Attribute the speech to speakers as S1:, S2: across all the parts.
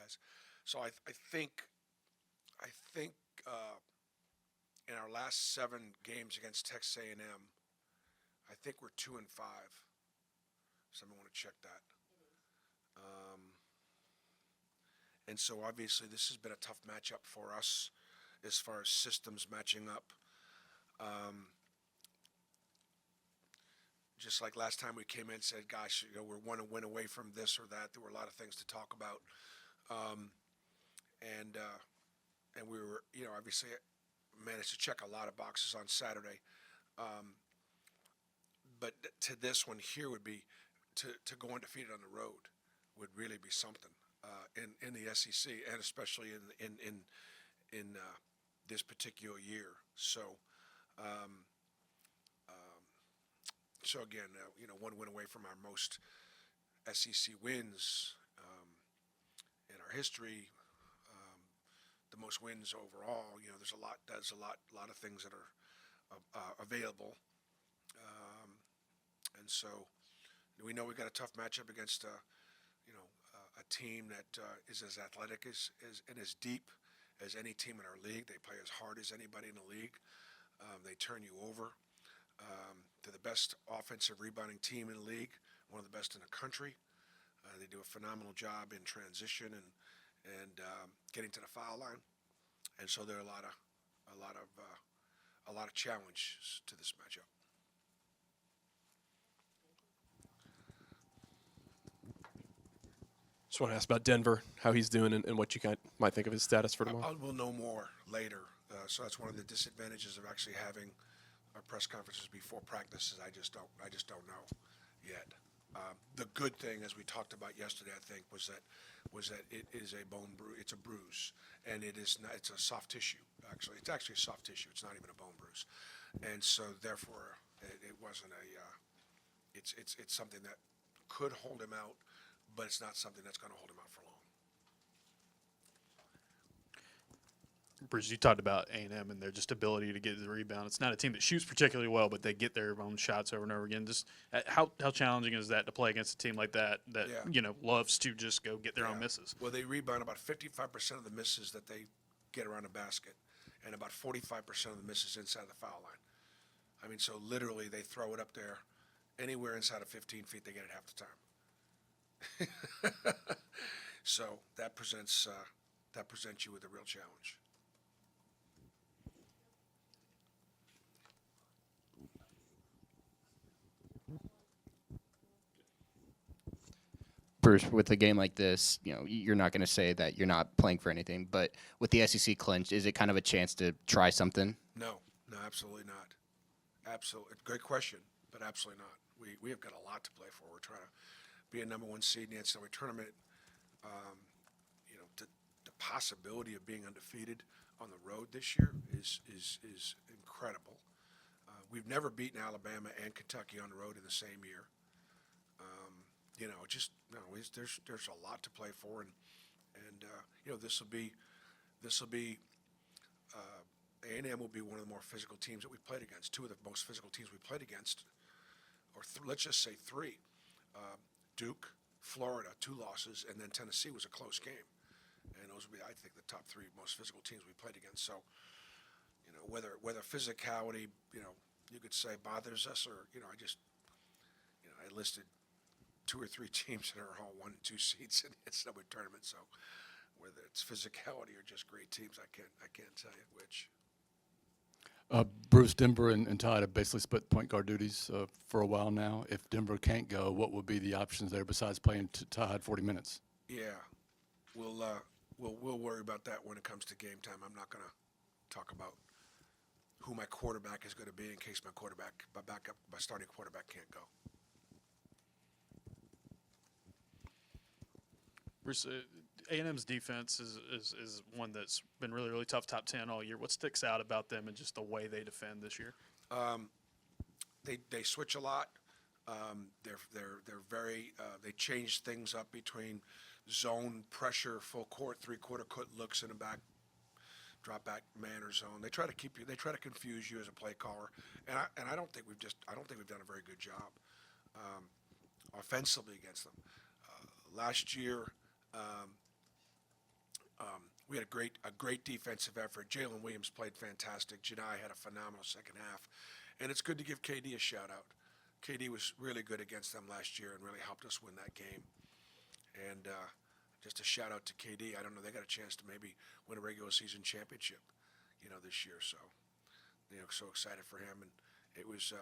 S1: has. So I think I think in our last 7 games against Texas A&M, I think we're 2-5. Someone want to check that. Um, and so obviously this has been a tough matchup for us as far as systems matching up. Um, just like last time we came in and said, gosh, we're one to win away from this or that. There were a lot of things to talk about. Um, and we were, obviously managed to check a lot of boxes on Saturday. Um, but to this one here would be to go undefeated on the road would really be something in the SEC and especially in this particular year. So. Um, So again, one win away from our most SEC wins in our history, the most wins overall. There's a lot of things that are available, um, and so we know we got a tough matchup against a team that is as athletic and as deep as any team in our league. They play as hard as anybody in the league. They turn you over. They're the best offensive rebounding team in the league, one of the best in the country. They do a phenomenal job in transition and getting to the foul line, and so there are a lot of challenges to this matchup.
S2: Just want to ask about Denver, how he's doing, and what you might think of his status for tomorrow.
S1: We'll know more later. So that's one of the disadvantages of actually having our press conferences before practices. I just don't know yet. The good thing, as we talked about yesterday, I think, was that it is a bone bruise. It's a bruise, and it's a soft tissue. Actually, it's actually a soft tissue. It's not even a bone bruise, and so therefore, it wasn't a. It's something that could hold him out, but it's not something that's going to hold him out for long.
S3: Bruce, you talked about A&M and their just ability to get the rebound. It's not a team that shoots particularly well, but they get their own shots over and over again. Just how challenging is that to play against a team like that loves to just go get their own misses?
S1: Well, they rebound about 55% of the misses that they get around the basket, and about 45% of the misses inside the foul line. I mean, so literally they throw it up there, anywhere inside of 15 feet, they get it half the time. So that presents you with a real challenge.
S4: Bruce, with a game like this, you're not going to say that you're not playing for anything, but with the SEC clinched, is it kind of a chance to try something?
S1: No, absolutely not. Absolutely, great question, but absolutely not. We have got a lot to play for. We're trying to be a number one seed in the NCAA tournament. The possibility of being undefeated on the road this year is incredible. We've never beaten Alabama and Kentucky on the road in the same year. There's a lot to play for, and this will be A&M will be one of the more physical teams that we've played against. Two of the most physical teams we played against, or let's just say three. Duke, Florida, 2 losses, and then Tennessee was a close game. And those would be, I think, the top 3 most physical teams we played against. So, whether physicality, you could say bothers us, or I listed 2 or 3 teams that are all 1 and 2 seeds in the NCAA tournament. So, whether it's physicality or just great teams, I can't tell you which.
S5: Bruce, Denver and Todd have basically split point guard duties for a while now. If Denver can't go, what would be the options there besides playing Todd 40 minutes?
S1: Yeah, we'll worry about that when it comes to game time. I'm not going to talk about who my quarterback is going to be in case my starting quarterback can't go.
S3: Bruce, A&M's defense is one that's been really, really tough, top 10 all year. What sticks out about them and just the way they defend this year?
S1: They switch a lot. They're very they change things up between zone, pressure, full court, 3/4 court looks in the back, drop back man or zone. They try to confuse you as a play caller, and I don't think we've done a very good job offensively against them. Last year, We had a great defensive effort. Jalen Williams played fantastic. Janai had a phenomenal second half. And it's good to give KD a shout out. KD was really good against them last year and really helped us win that game. And just a shout out to KD. I don't know, they got a chance to maybe win a regular season championship, this year. So, so excited for him. And it was,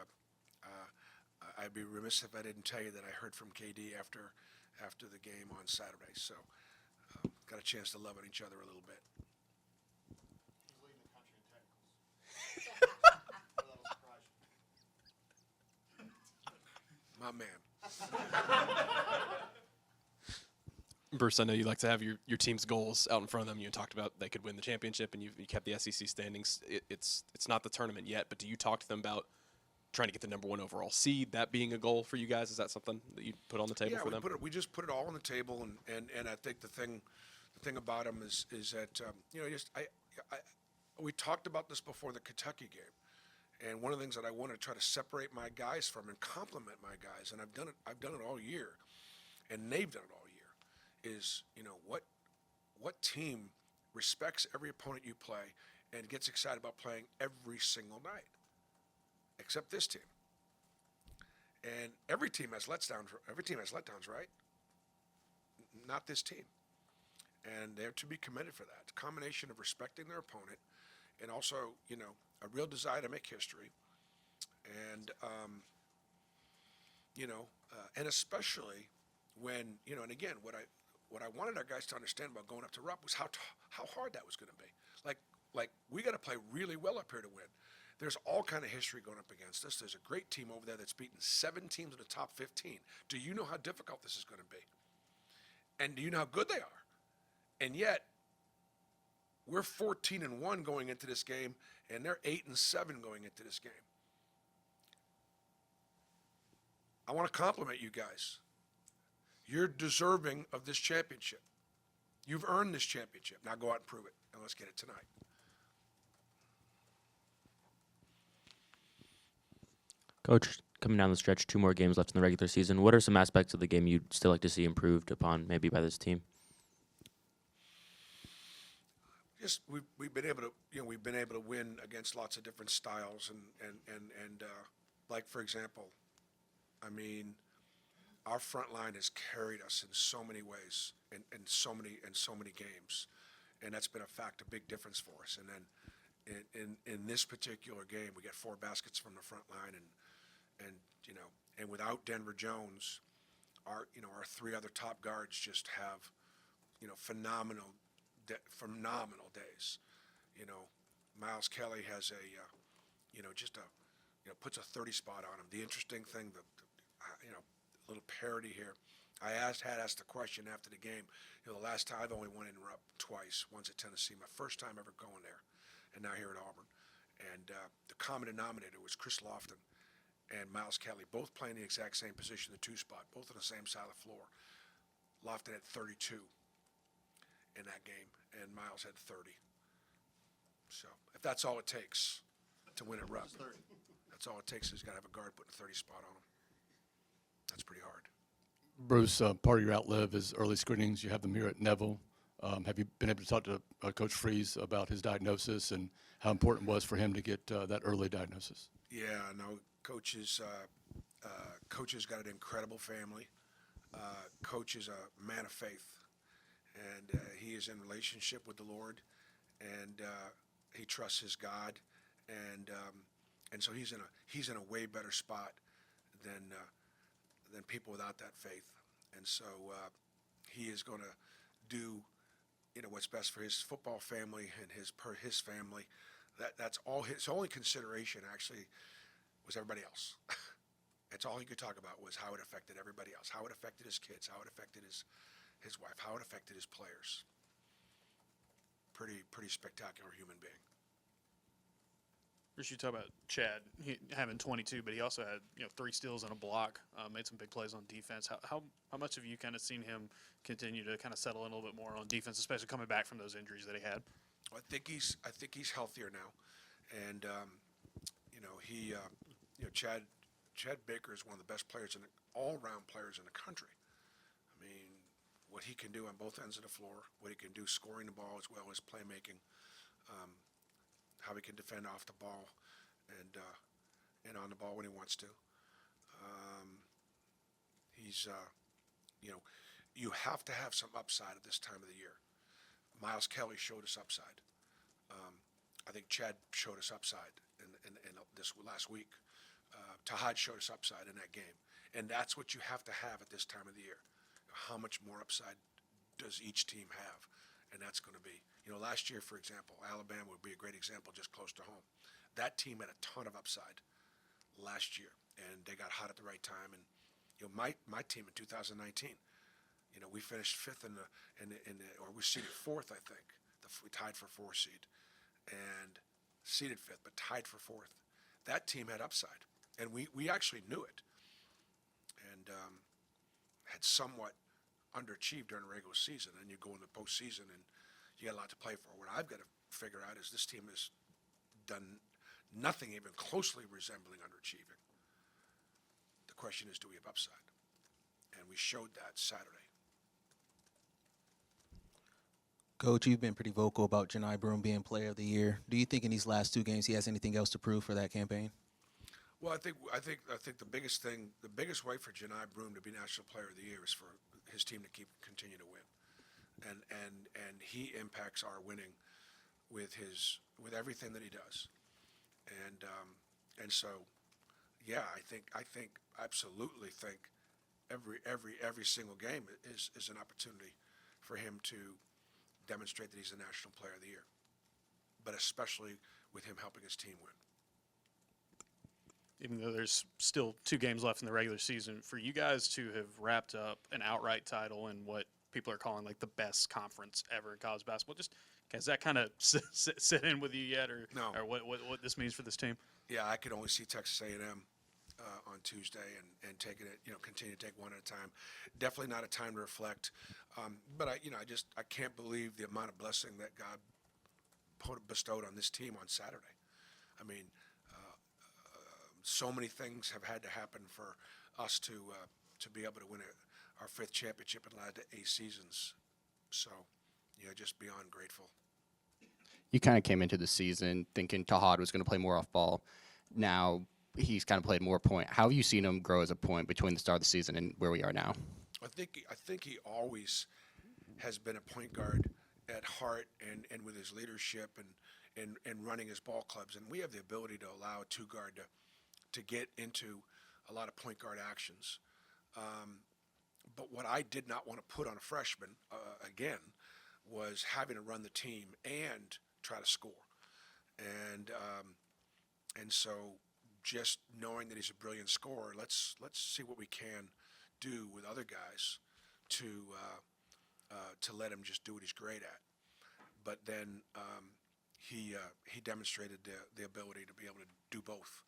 S1: I'd be remiss if I didn't tell you that I heard from KD after the game on Saturday. So, got a chance to love on each other a little bit.
S6: He's leading the country in technicals. That'll surprise you.
S1: My man.
S2: Bruce, I know you like to have your team's goals out in front of them. You talked about they could win the championship, and you kept the SEC standings. It's not the tournament yet, but do you talk to them about trying to get the number 1 overall seed, that being a goal for you guys? Is that something that you put on the table for them?
S1: We just put it all on the table, and I think the thing about them is that we talked about this before the Kentucky game, and one of the things that I want to try to separate my guys from and compliment my guys, and I've done it all year, and they've done it all year, is what team respects every opponent you play and gets excited about playing every single night, except this team. And every team has letdowns. Every team has letdowns, right? Not this team. And they're to be commended for that. It's a combination of respecting their opponent and also, a real desire to make history. And, and especially when, and again, what I wanted our guys to understand about going up to Rupp was how hard that was going to be. Like we got to play really well up here to win. There's all kind of history going up against us. There's a great team over there that's beaten 7 teams in the top 15. Do you know how difficult this is going to be? And do you know how good they are? And yet, we're 14-1 going into this game, and they're 8-7 going into this game. I want to compliment you guys. You're deserving of this championship. You've earned this championship. Now go out and prove it, and let's get it tonight.
S7: Coach, coming down the stretch, 2 more games left in the regular season. What are some aspects of the game you'd still like to see improved upon, maybe by this team?
S1: Just we've been able to win against lots of different styles and like for example, I mean, our front line has carried us in so many ways and so many games, and that's been a big difference for us. And then in this particular game, we got 4 baskets from the front line, and without Denver Jones, our 3 other top guards just have phenomenal days. Miles Kelly has puts a 30 spot on him. The interesting thing, a little parody here. I had asked the question after the game. The last time I've only won in Rupp twice. Once at Tennessee, my first time ever going there, and now here at Auburn. And the common denominator was Chris Lofton and Miles Kelly, both playing the exact same position, the 2 spot, both on the same side of the floor. Lofton had 32 in that game, and Miles had 30. So if that's all it takes to win at Rupp, that's all it takes is got to have a guard putting a 30 spot on him. That's pretty hard.
S5: Bruce, part of your outlive is early screenings. You have them here at Neville. Have you been able to talk to Coach Freeze about his diagnosis and how important it was for him to get that early diagnosis?
S1: Yeah, no, Coach has got an incredible family. Coach is a man of faith, and he is in relationship with the Lord, and he trusts his God, and so he's in a way better spot than people without that faith, and so he is going to do what's best for his football family and his family. That's all. His only consideration actually was everybody else. That's all he could talk about was how it affected everybody else, how it affected his kids, how it affected his wife, how it affected his players. Pretty spectacular human being.
S3: Bruce, you talk about Chad having 22, but he also had 3 steals and a block. Made some big plays on defense. How much have you kind of seen him continue to kind of settle in a little bit more on defense, especially coming back from those injuries that he had?
S1: I think he's healthier now, and Chad Baker is one of the best players all-around players in the country. I mean, what he can do on both ends of the floor, what he can do scoring the ball as well as playmaking, how he can defend off the ball and on the ball when he wants to. He's, you have to have some upside at this time of the year. Miles Kelly showed us upside. I think Chad showed us upside in this last week. Tahad showed us upside in that game. And that's what you have to have at this time of the year. How much more upside does each team have? And that's going to be, last year, for example, Alabama would be a great example just close to home. That team had a ton of upside last year, and they got hot at the right time. And, my team in 2019, we finished fifth or we seeded fourth, I think. We tied for 4 seed and seeded fifth, but tied for fourth. That team had upside, and we actually knew it, and had somewhat underachieved during the regular season. And you go in the postseason, and you got a lot to play for. What I've got to figure out is this team has done nothing even closely resembling underachieving. The question is, do we have upside? And we showed that Saturday.
S8: Coach, you've been pretty vocal about Janai Broome being Player of the Year. Do you think in these last 2 games he has anything else to prove for that campaign?
S1: Well, I think the biggest way for Janai Broome to be National Player of the Year is for his team to continue to win, and he impacts our winning with everything that he does, and so, yeah, I absolutely think every single game is an opportunity for him to demonstrate that he's a National Player of the Year, but especially with him helping his team win.
S3: Even though there's still 2 games left in the regular season, for you guys to have wrapped up an outright title in what people are calling like the best conference ever in college basketball, just has that kind of sit in with you yet, or
S1: No.
S3: or what this means for this team?
S1: Yeah, I could only see Texas A&M on Tuesday and taking it, continue to take one at a time. Definitely not a time to reflect, but I can't believe the amount of blessing that God bestowed on this team on Saturday. I mean, so many things have had to happen for us to be able to win our 5th championship in led to 8 seasons. So, just beyond grateful.
S4: You kind of came into the season thinking Tahad was going to play more off ball. Now he's kind of played more point. How have you seen him grow as a point between the start of the season and where we are now?
S1: I think he always has been a point guard at heart, and with his leadership and running his ball clubs. And we have the ability to allow a 2-guard to get into a lot of point guard actions. But what I did not want to put on a freshman, again, was having to run the team and try to score. And so just knowing that he's a brilliant scorer, let's see what we can do with other guys to let him just do what he's great at. But then he demonstrated the ability to be able to do both.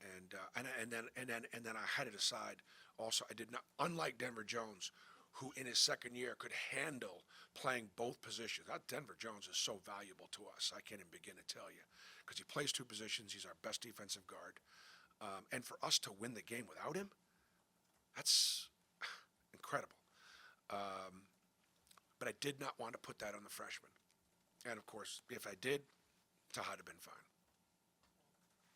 S1: And then I had to decide also, I did not, unlike Denver Jones, who in his second year could handle playing both positions. That Denver Jones is so valuable to us, I can't even begin to tell you, because he plays 2 positions. He's our best defensive guard. And for us to win the game without him, that's incredible. But I did not want to put that on the freshman. And of course, if I did, Tahad would have been fine.